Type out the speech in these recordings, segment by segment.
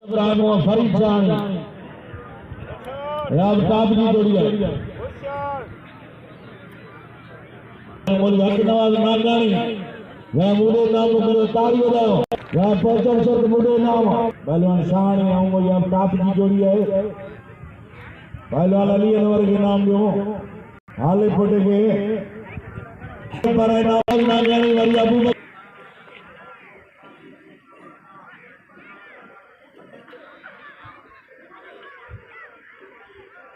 इब्राहिम फरीद जान राब ताब की जोड़ी है मोल हक नवाज नागरानी वह मुडे नाम को ताड़ी बजाओ वह पहुंचन सर मुडे नाम पहलवान शान है वो यह ताब की जोड़ी है पहलवान अली अनवर के नाम जो हाले फटे के पर नाम नागरानी वरी अबू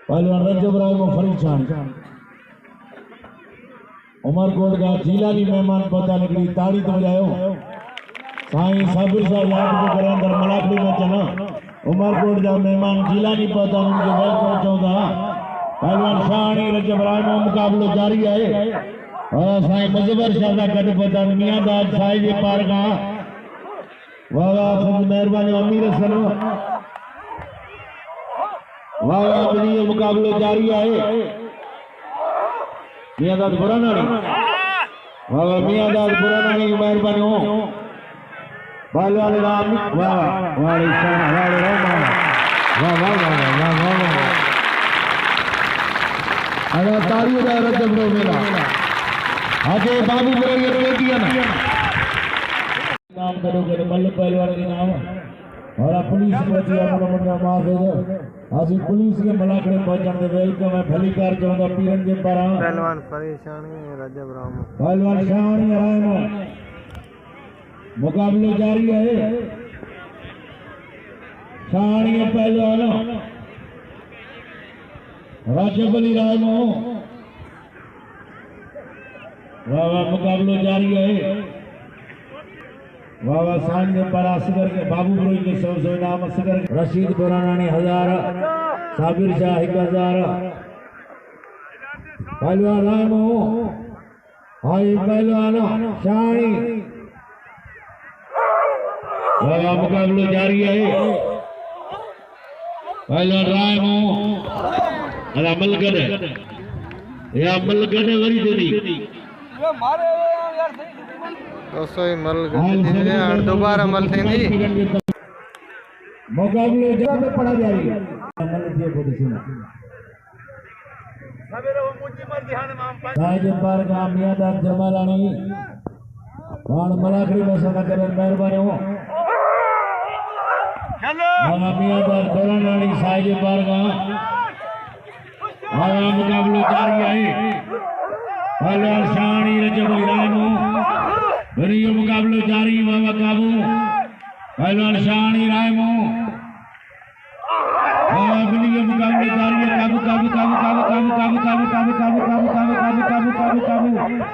पहलवान रजब इब्राहिम फरीद खान उमरकोट का जिलानी मेहमान पता निकली ताड़ी तो बजायो साईं साबिर साहब याद को करें अंदर मलाकड़ी में चना उमरकोट का मेहमान जिलानी पता उनके बैठ पहुंचोगा पहलवान शानी रजब इब्राहिम मुकाबलो जारी है और साईं मुजबर शाह का गड पता मियांदाद साईं जे पार का वाह वाह मेहरबानी अमीर सनो वाह मुकाबले जारी है मियांदाद बुरानानी वाह मियांदाद बुरानानी की मेहरबानी हो पहलवान राम वाह वाह शान वाह राम वाह वाह वाह वाह वाह अरे तारियों का रजब रो मेरा आगे बाबू मेरे ये दिया ना नाम करोगे मल्ल पहलवान के नाम और पुलिस को दिया मनोमन माफ है आजी पुलिस के मलाकड़े पहुंचण दे वेलकम है भली कार चवंदा पीरन जे पारा पहलवान परेशानी रजब राम पहलवान शानी राम मुकाबले जारी है शानी पहलवान रजब अली राम वाह वाह मुकाबले जारी है वाह वाह सामने पर असगर के बाबू ब्रोई के सौ नाम असगर रशीद बुरानानी 1000 साबिर शाह 1000 पहलवान रामो हाय पहलवान शानी वाह वाह मुकाबला जारी है पहलवान रामो अला मलगढ़ या मलगढ़ वरी देनी ये मारे यार दोस्तों मल गए और दोबारा मल थी मुकाबले जगह में पड़ा जारी है मल दिए को सुना सवेरे वो मुझी मर ध्यान में हम साईं जे पार का मियांदाद जमालानी वाण मलाकड़ी में सना करे मेहरबानी हो हेलो हां मियांदाद बुरानानी साईं जे पार का और मुकाबले जारी है पहलवान शानी रजब इब्राहिम वरियो मुकाबले जारी बाबा काबू पहलवान शानी रायमो बाबा वरियो मुकाबले जारी है काबू काबू काबू काबू काबू काबू काबू काबू काबू काबू काबू काबू काबू काबू काबू